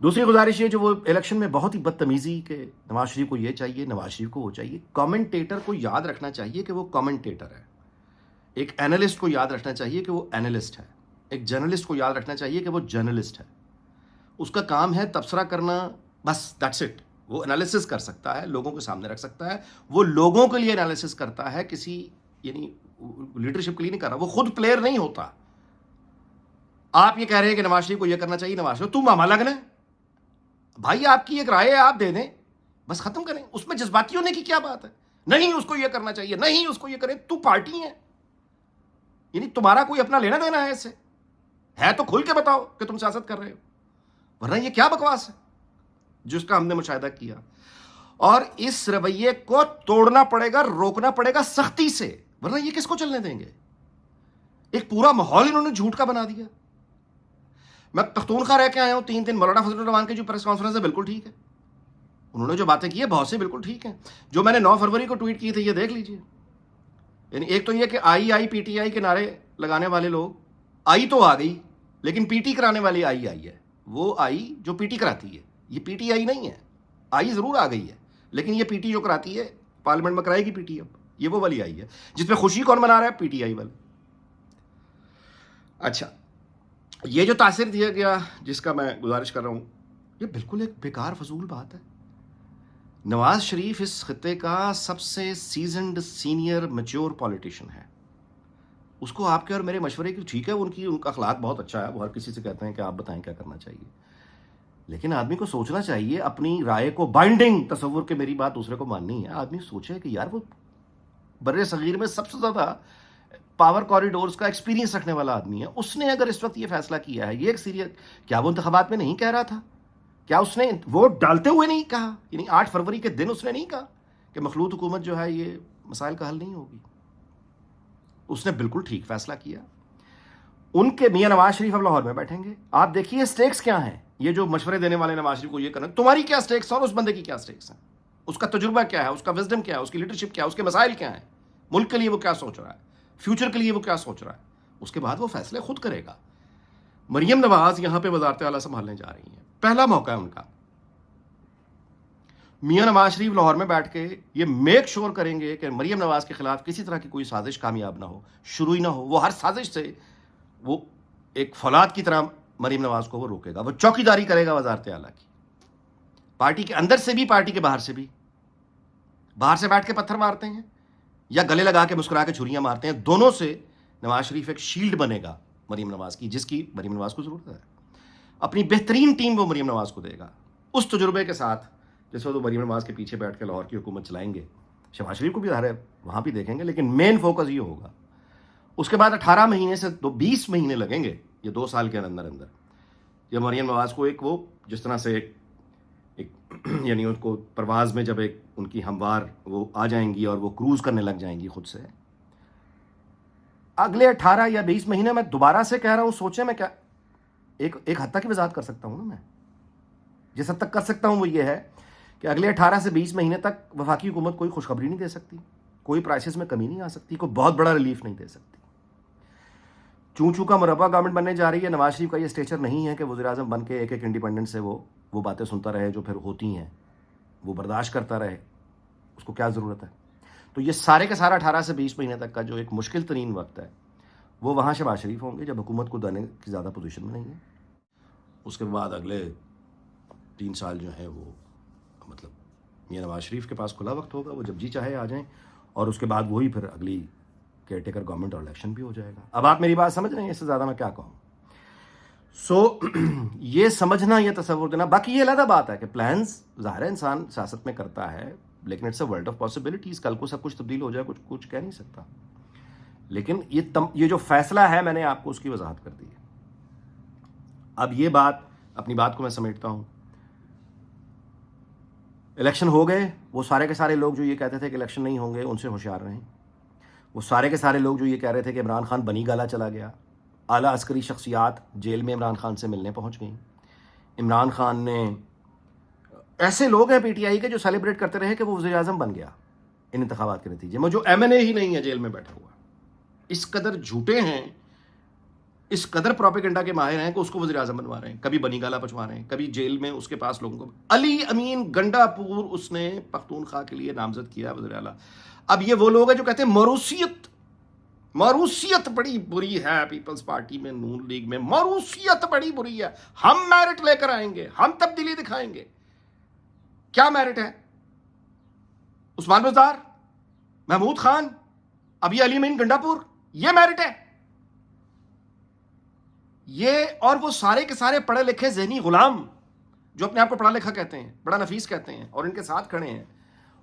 دوسری گزارش یہ جو وہ الیکشن میں بہت ہی بدتمیزی کہ نواز شریف کو یہ چاہیے، نواز شریف کو وہ چاہیے. کامنٹیٹر کو یاد رکھنا چاہیے کہ وہ کامنٹیٹر ہے. ایک اینالسٹ کو یاد رکھنا چاہیے کہ وہ اینالسٹ ہے. ایک جرنلسٹ کو یاد رکھنا چاہیے کہ وہ جرنلسٹ ہے. اس کا کام ہے تبصرہ کرنا، بس دیٹس اٹ. وہ انالیسس کر سکتا ہے، لوگوں کے سامنے رکھ سکتا ہے. وہ لوگوں کے لیے انالیسس کرتا ہے، کسی یعنی لیڈرشپ کے لیے نہیں کر رہا. وہ خود پلیئر نہیں ہوتا. آپ یہ کہہ رہے ہیں کہ نواز شریف کو یہ کرنا چاہیے، نواز شریف تم ماما لگنا ہے بھائی، آپ کی ایک رائے ہے، آپ دے دیں، بس ختم کریں. اس میں جذباتی ہونے کی کیا بات ہے؟ نہیں اس کو یہ کرنا چاہیے، نہیں اس کو یہ کریں. تو پارٹی ہے، یعنی تمہارا کوئی اپنا لینا دینا ہے اس سے؟ ہے تو کھل کے بتاؤ کہ تم سیاست کر رہے ہو، ورنہ یہ کیا بکواس ہے جس کا ہم نے مشاہدہ کیا. اور اس رویے کو توڑنا پڑے گا، روکنا پڑے گا سختی سے، ورنہ یہ کس کو چلنے دیں گے؟ ایک پورا ماحول انہوں نے جھوٹ کا بنا دیا. میں پختونخوا رہ کے آیا ہوں 3 دن. مولانا فضل الرحمان کی جو پریس کانفرنس ہے بالکل ٹھیک ہے، انہوں نے جو باتیں کی ہے بہت سے بالکل ٹھیک ہیں. جو میں نے 9 فروری کو ٹویٹ کی تھی یہ دیکھ لیجئے. یعنی ایک تو یہ کہ آئی پی ٹی آئی کے نعرے لگانے والے لوگ، آئی تو آ گئی لیکن پی ٹی کرانے والی آئی ہے. وہ آئی جو پی ٹی کراتی ہے، یہ پی ٹی آئی نہیں ہے. آئی ضرور آ گئی ہے لیکن یہ پی ٹی جو کراتی ہے پارلیمنٹ میں کرائے گی پی ٹی. اب یہ وہ والی آئی ہے جس پہ خوشی کون منا رہا ہے؟ پی ٹی آئی والے. اچھا، یہ جو تاثر دیا گیا جس کا میں گزارش کر رہا ہوں، یہ بالکل ایک بیکار فضول بات ہے. نواز شریف اس خطے کا سب سے سیزنڈ سینئر میچور پولیٹیشین ہے. اس کو آپ کے اور میرے مشورے کی ٹھیک ہے، ان کا اخلاق بہت اچھا ہے، وہ ہر کسی سے کہتے ہیں کہ آپ بتائیں کیا کرنا چاہیے. لیکن آدمی کو سوچنا چاہیے اپنی رائے کو بائنڈنگ تصور کہ میری بات دوسرے کو ماننی ہے. آدمی سوچے کہ یار وہ بر صغیر میں سب سے زیادہ پاور کوریڈورز کا ایکسپیرینس رکھنے والا آدمی ہے. اس نے اگر اس وقت یہ فیصلہ کیا ہے، یہ ایک سیریس، کیا وہ انتخابات میں نہیں کہہ رہا تھا؟ کیا اس نے ووٹ ڈالتے ہوئے نہیں کہا؟ یعنی 8 فروری کے دن اس نے نہیں کہا کہ مخلوط حکومت جو ہے یہ مسائل کا حل نہیں ہوگی. اس نے بالکل ٹھیک فیصلہ کیا. ان کے میاں نواز شریف اب لاہور میں بیٹھیں گے. آپ دیکھیے سٹیکس کیا ہیں. یہ جو مشورے دینے والے نواز شریف کو یہ کرنا، تمہاری کیا سٹیکس ہیں اور اس بندے کی کیا سٹیکس ہیں؟ اس کا تجربہ کیا ہے، اس کا وزڈم کیا ہے، اس کی لیڈرشپ کیا ہے، اس کے مسائل کیا ہیں، ملک کے لیے وہ کیا سوچ رہا ہے، فیوچر کے لیے وہ کیا سوچ رہا ہے. اس کے بعد وہ فیصلے خود کرے گا. مریم نواز یہاں پہ وزارت اعلیٰ سنبھالنے جا رہی ہیں. پہلا موقع ہے ان کا. میاں نواز شریف لاہور میں بیٹھ کے یہ میک شور کریں گے کہ مریم نواز کے خلاف کسی طرح کی کوئی سازش کامیاب نہ ہو، شروع ہی نہ ہو. وہ ہر سازش سے وہ ایک فولاد کی طرح مریم نواز کو وہ روکے گا. وہ چوکیداری کرے گا وزارت اعلیٰ کی، پارٹی کے اندر سے بھی پارٹی کے باہر سے بھی. باہر سے بیٹھ کے پتھر مارتے ہیں یا گلے لگا کے مسکرا کے چھریاں مارتے ہیں، دونوں سے نواز شریف ایک شیلڈ بنے گا مریم نواز کی، جس کی مریم نواز کو ضرورت ہے. اپنی بہترین ٹیم وہ مریم نواز کو دے گا اس تجربے کے ساتھ جس وقت وہ مریم نواز کے پیچھے بیٹھ کے لاہور کی حکومت چلائیں گے. شہباز شریف کو بھی ظاہر ہے وہاں بھی دیکھیں گے، لیکن مین فوکس یہ ہوگا. اس کے بعد 18 مہینے سے 20 مہینے لگیں گے، یہ 2 سال کے اندر یہ مریم نواز کو ایک وہ جس طرح سے ایک یعنی ان کو پرواز میں جب ایک ان کی ہموار وہ آ جائیں گی اور وہ کروز کرنے لگ جائیں گی خود سے. اگلے 18 یا 20 مہینے میں دوبارہ سے کہہ رہا ہوں، سوچیں میں کیا ایک حد تک کی وضاحت کر سکتا ہوں نا. میں جس حد تک کر سکتا ہوں وہ یہ ہے کہ اگلے 18 سے 20 مہینے تک وفاقی حکومت کوئی خوشخبری نہیں دے سکتی، کوئی پرائسز میں کمی نہیں آ سکتی، کوئی بہت بڑا ریلیف نہیں دے سکتی. چوں چوں کا مربع گورنمنٹ بننے جا رہی ہے. نواز شریف کا یہ اسٹیچر نہیں ہے کہ وزیر اعظم بن کے ایک انڈیپینڈنٹ سے وہ باتیں سنتا رہے جو پھر ہوتی ہیں، وہ برداشت کرتا رہے. اس کو کیا ضرورت ہے؟ تو یہ سارے کا سارا 18 سے 20 مہینے تک کا جو ایک مشکل ترین وقت ہے وہ وہاں شہباز شریف ہوں گے جب حکومت کو دینے کی زیادہ پوزیشن میں نہیں ہے. اس کے بعد اگلے 3 سال جو ہے وہ مطلب میاں نواز شریف کے پاس کھلا وقت ہوگا، وہ جب جی چاہے آ جائیں. اور اس کے بعد وہی پھر اگلی کیئر ٹیکر گورنمنٹ اور الیکشن بھی ہو جائے گا. اب آپ میری بات سمجھ رہے ہیں؟ اس سے زیادہ میں کیا کہوں. یہ سمجھنا، یہ تصور دینا. باقی یہ علیحدہ بات ہے کہ پلانز ظاہر ہے انسان سیاست میں کرتا ہے، لیکن it's a world of possibilities. کل کو سب کچھ تبدیل ہو جائے، کچھ کہہ نہیں سکتا. لیکن یہ جو فیصلہ ہے میں نے آپ کو اس کی وضاحت کر دی ہے. اب یہ بات، اپنی بات کو میں سمیٹتا ہوں. الیکشن ہو گئے. وہ سارے کے سارے لوگ جو یہ کہتے تھے کہ الیکشن نہیں ہوں گے ان سے ہوشیار رہیں. وہ سارے کے سارے لوگ جو یہ کہہ رہے تھے کہ عمران خان بنی گالا چلا گیا، اعلیٰ عسکری شخصیات جیل میں عمران خان سے ملنے پہنچ گئیں. عمران خان نے ایسے لوگ ہیں پی ٹی آئی کے جو سیلیبریٹ کرتے رہے کہ وہ وزیر اعظم بن گیا ان انتخابات کے نتیجے میں، جو ایم این اے ہی نہیں ہے جیل میں بیٹھا ہوا. اس قدر جھوٹے ہیں اس قدر پروپیگنڈا کے ماہر ہیں کہ اس کو وزیر اعظم بنوا رہے ہیں، کبھی بنی گالا پچوا رہے ہیں، کبھی جیل میں اس کے پاس لوگوں کو. علی امین گنڈا پور اس نے پختونخوا کے لیے نامزد کیا وزیر اعلیٰ. اب یہ وہ لوگ ہیں جو کہتے ہیں موروثیت بڑی بری ہے پیپلز پارٹی میں، نون لیگ میں موروثیت بڑی بری ہے، ہم میرٹ لے کر آئیں گے، ہم تبدیلی دکھائیں گے. کیا میرٹ ہے؟ عثمان بزدار، محمود خان، اب یہ علی امین گنڈا پور، یہ میرٹ ہے؟ یہ اور وہ سارے کے سارے پڑھے لکھے ذہنی غلام جو اپنے آپ کو پڑھا لکھا کہتے ہیں، بڑا نفیس کہتے ہیں اور ان کے ساتھ کھڑے ہیں،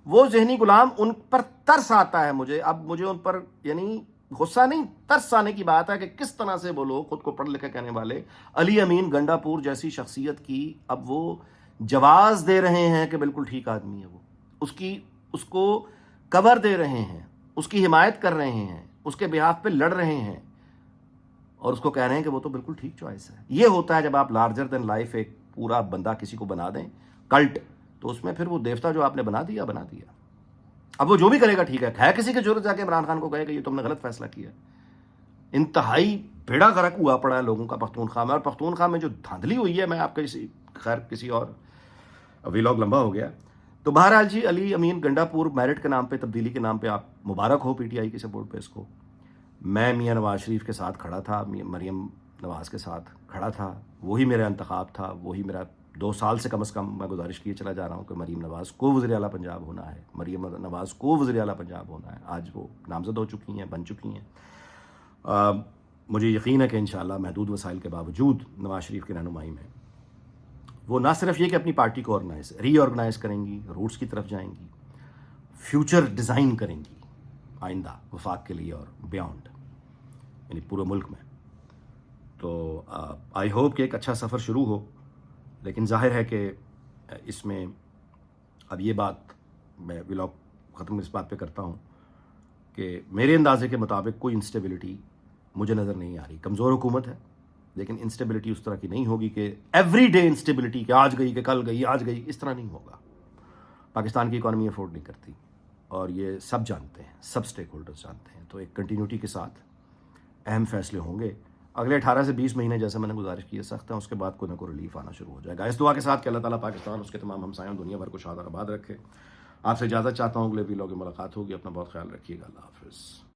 وہ ذہنی غلام، ان پر ترس آتا ہے مجھے. اب مجھے ان پر یعنی غصہ نہیں، ترس آنے کی بات ہے کہ کس طرح سے وہ لوگ خود کو پڑھ لکھے کہنے والے علی امین گنڈا پور جیسی شخصیت کی اب وہ جواز دے رہے ہیں کہ بالکل ٹھیک آدمی ہے، وہ اس کو کور دے رہے ہیں، اس کی حمایت کر رہے ہیں، اس کے بہاف پہ لڑ رہے ہیں اور اس کو کہہ رہے ہیں کہ وہ تو بالکل ٹھیک چوائس ہے. یہ ہوتا ہے جب آپ لارجر دین لائف ایک پورا بندہ کسی کو بنا دیں کلٹ، تو اس میں پھر وہ دیوتا جو آپ نے بنا دیا. اب وہ جو بھی کرے گا ٹھیک ہے کسی کی ضرورت جا کے عمران خان کو کہے کہ یہ تم نے غلط فیصلہ کیا. انتہائی بیڑا غرق ہوا پڑا ہے لوگوں کا پختونخوا میں، اور پختونخوا میں جو دھاندلی ہوئی ہے، میں آپ کا کسی اور ویلاگ لمبا ہو گیا. تو بہرحال جی، علی امین گنڈا پور میرٹ کے نام پہ، تبدیلی کے نام پہ آپ مبارک ہو پی ٹی آئی کی سپورٹ پہ اس کو. میں میاں نواز شریف کے ساتھ کھڑا تھا، مریم نواز کے ساتھ کھڑا تھا، وہی میرا انتخاب تھا، وہی میرا 2 سال سے کم از کم میں گزارش کیے چلا جا رہا ہوں کہ مریم نواز کو وزیر اعلیٰ پنجاب ہونا ہے، مریم نواز کو وزیر اعلیٰ پنجاب ہونا ہے. آج وہ نامزد ہو چکی ہیں، بن چکی ہیں. مجھے یقین ہے کہ انشاءاللہ محدود وسائل کے باوجود نواز شریف کی رہنمائی میں وہ نہ صرف یہ کہ اپنی پارٹی کو ری آرگنائز کریں گی، روٹس کی طرف جائیں گی، فیوچر ڈیزائن کریں گی آئندہ وفاق کے لیے اور بیانڈ، یعنی پورے ملک میں. تو آئی ہوپ کہ ایک اچھا سفر شروع ہو. لیکن ظاہر ہے کہ اس میں اب یہ بات میں ولاگ ختم اس بات پہ کرتا ہوں کہ میرے اندازے کے مطابق کوئی انسٹیبلٹی مجھے نظر نہیں آ رہی. کمزور حکومت ہے لیکن انسٹیبلٹی اس طرح کی نہیں ہوگی کہ ایوری ڈے انسٹیبلٹی، کہ آج گئی کہ کل گئی، آج گئی، اس طرح نہیں ہوگا. پاکستان کی اکانومی افورڈ نہیں کرتی اور یہ سب جانتے ہیں، سب سٹیک ہولڈرز جانتے ہیں. تو ایک کنٹینیوٹی کے ساتھ اہم فیصلے ہوں گے اگلے 18 سے 20 مہینے، جیسے میں نے گزارش کی ہے سخت ہیں، اس کے بعد کوئی نہ کوئی ریلیف آنا شروع ہو جائے گا. اس دعا کے ساتھ کہ اللہ تعالیٰ پاکستان، اس کے تمام ہمسایوں، دنیا بھر کو شاد اور آباد رکھے. آپ سے اجازت چاہتا ہوں، اگلے ویلاگ میں ملاقات ہوگی. اپنا بہت خیال رکھیے گا. اللہ حافظ.